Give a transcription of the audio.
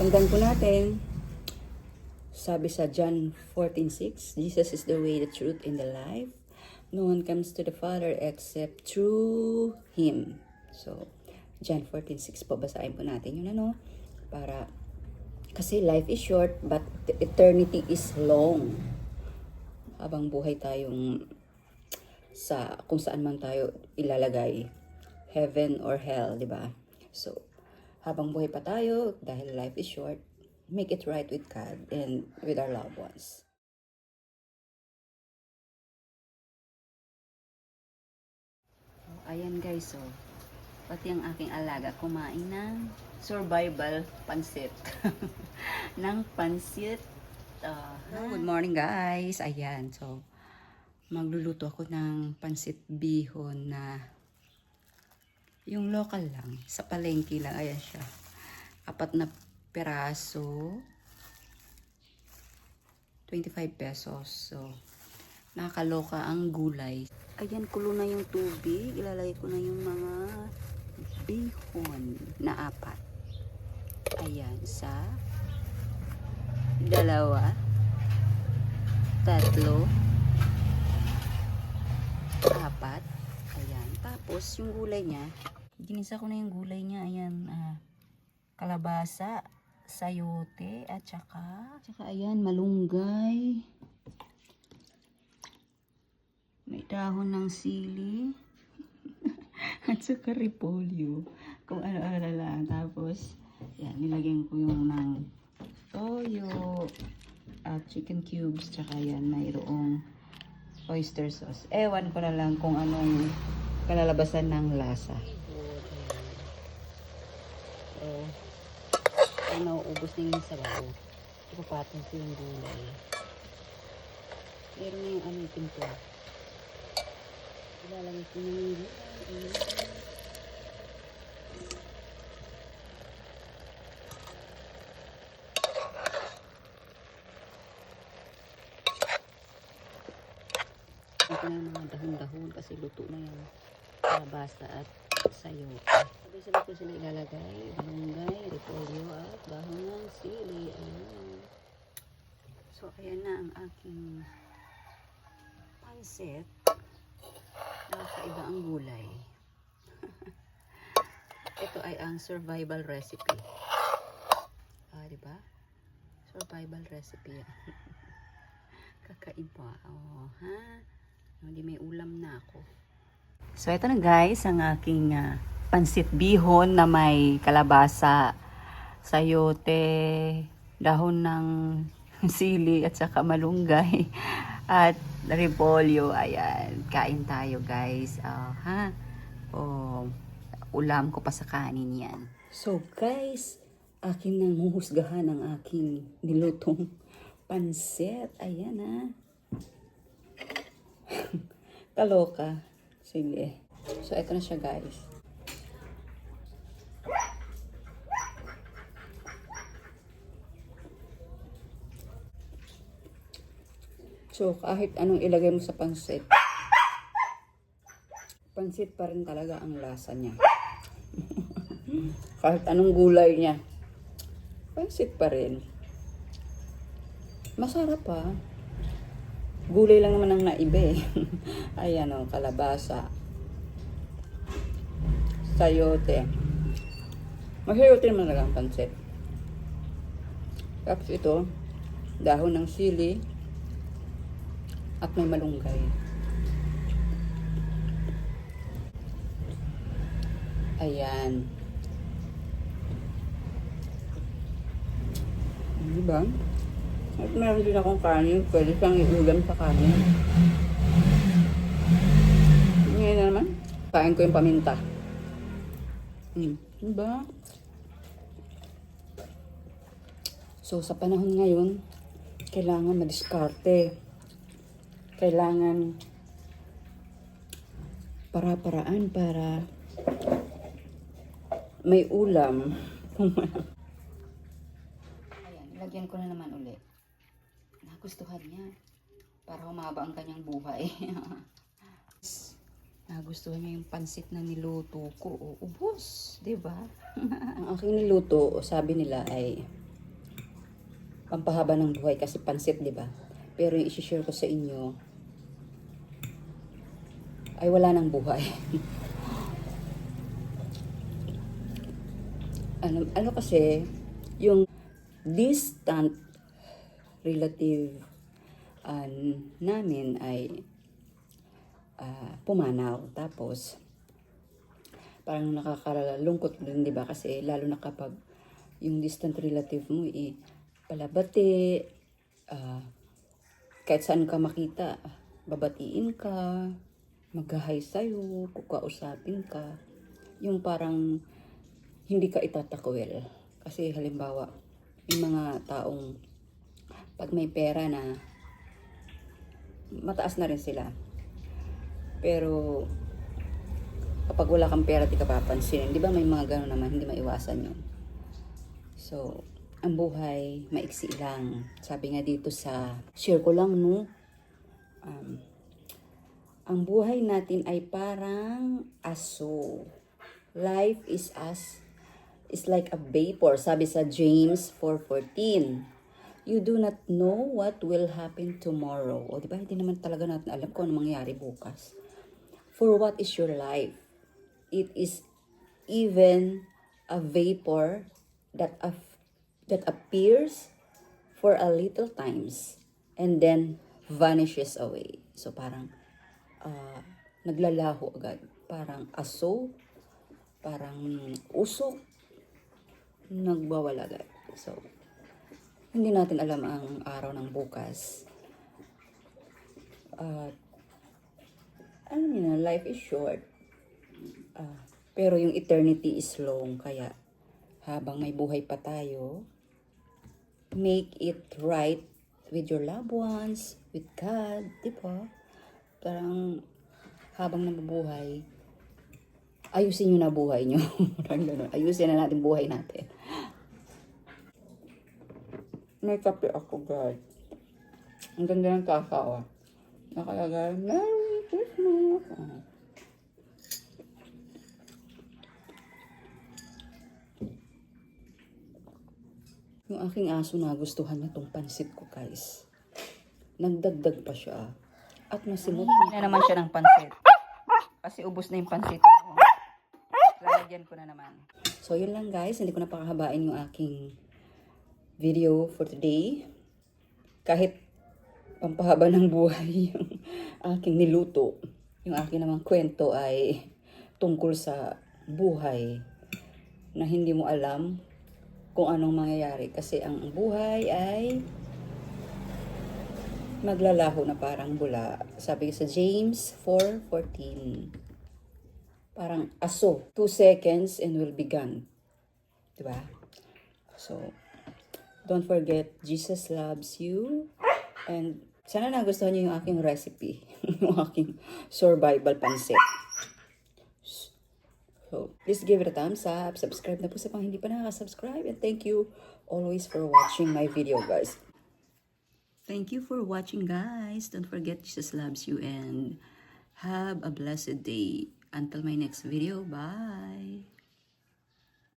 Tandaan po natin, sabi sa John 14:6, Jesus is the way, the truth, and the life. No one comes to the Father except through Him. So, John 14:6 po, basahin po natin yun, ano? Para, kasi life is short, but eternity is long. Habang buhay tayong sa kung saan man tayo ilalagay, heaven or hell, di ba? So, habang buhay pa tayo, dahil life is short, make it right with God and with our loved ones. Ayan guys, so, pati ang aking alaga kumain ng survival pansit. ng pansit. Good morning guys. Ayan, so, magluluto ako ng pansit bihon na yung local lang. Sa palengke lang. Ayan siya. 4 na peraso. 25 pesos. So, nakakaloka ang gulay. Ayan, kulo na yung tubig. Ilalagay ko na yung mga bihon na 4. Ayan, sa 2, 3, 4. Ayan. Tapos, yung gulay niya, ginisa ko na yung gulay niya. Ayan, kalabasa, sayote, at saka ayan, malunggay. May dahon ng sili. At saka repolyo. Kung ano-ano lang. Tapos, yan, nilagyan ko yung ng toyo, at chicken cubes, tsaka yan, mayroong oyster sauce. Ewan ko na lang kung anong kalalabasan ng lasa. So, ay nauubos na yung sabaw. Ipapatong ko yung gulay. Meron na yung ano yung pinto. Ilalagay ko yung gulay. Ito na yung mga dahon-dahon kasi luto na yung kalabasa at sayote. Sabay-sabay ko sila ilalagay. Malunggay, repolyo at dahon ng sili. Ayan. So, ayan na ang aking pansit. Nakakaiba ang gulay. Ito ay ang survival recipe. Diba? Survival recipe. Kakaiba. Oh, ha? Hindi may ulam na ako. So, ito na guys, ang aking pansit bihon na may kalabasa, sayote, dahon ng sili at saka malunggay at repolyo. Ayan, kain tayo guys. Ulam ko pa sa kanin yan. So guys, akin nang huhusgahan ang aking nilutong pansit. Ayan Kaloka. Sige. So, ito na siya guys. So, kahit anong ilagay mo sa pansit, pansit pa rin talaga ang lasa niya. Kahit anong gulay niya, pansit pa rin. Masarap pa. Gulay lang naman ang naiba Ayan kalabasa, sayote. Masayote naman talaga ang pansit. Tapos ito, dahon ng sili at may malunggay. Ayan. Diba? At meron din akong kanin. Pwede siyang iulam sa kanin. Ngayon na naman, kain ko yung paminta. Diba? So, sa panahon ngayon, kailangan madiskarte. Kailangan para-paraan para may ulam. Ayan, lagyan ko na naman ulit. Nagustuhan niya. Para humaba ang kanyang buhay. Nagustuhan niya yung pansit na niluto ko. Ubos, diba? Ang aking niluto, sabi nila ay pampahaba ng buhay kasi pansit, di ba? Pero yung isi-share ko sa inyo ay wala ng buhay. ano kasi, yung distant relative namin ay pumanaw. Tapos, parang nakakalungkot din, di ba? Kasi lalo na kapag yung distant relative mo, palabati, kahit saan ka makita, babatiin ka, mag-hi sa'yo, kukausapin ka. Yung parang hindi ka itatakwil. Kasi halimbawa, yung mga taong pag may pera na, mataas na rin sila. Pero, kapag wala kang pera, di ka papansinin. Di ba may mga gano'n naman, hindi maiwasan yun. So, ang buhay, maiksi lang. Sabi nga dito sa, share ko lang, no? Ang buhay natin ay parang aso. Life is like a vapor. Sabi sa James 4:14. You do not know what will happen tomorrow. O, di ba? Hindi naman talaga natin alam kung ano mangyayari bukas. For what is your life? It is even a vapor that appears for a little times and then vanishes away. So parang naglalaho agad. Parang aso, parang usok, nagwawala agad. So, hindi natin alam ang araw ng bukas. Alam niyo na, life is short. Pero yung eternity is long. Kaya, habang may buhay pa tayo, make it right with your loved ones, with God, di ba? Parang, habang nabubuhay, ayusin nyo na buhay nyo. Ayusin na natin buhay natin. May kape ako, guys. Ang ganda ng kakao. Nakalagay, Merry Christmas. Yung aking aso nagustuhan niya tong pansit ko, guys. Nagdagdag pa siya. At nasimot na naman siya ng pansit. Kasi ubos na yung pansit ko. Lalagyan ko na naman. So, yun lang, guys. Hindi ko na pakahabain yung aking video for today. Kahit pampahaba ng buhay yung aking niluto. Yung aking namang kwento ay tungkol sa buhay na hindi mo alam kung anong mangyayari. Kasi ang buhay ay maglalaho na parang bula. Sabi sa James 4:14. Parang aso. 2 seconds and will be gone. Diba? So, don't forget, Jesus loves you. And sana nagustuhan niyo yung aking recipe. Yung aking survival pancit. So, please give it a thumbs up. Subscribe na po sa pang hindi pa nakaka-subscribe. And thank you always for watching my video, guys. Thank you for watching, guys. Don't forget, Jesus loves you. And have a blessed day. Until my next video. Bye.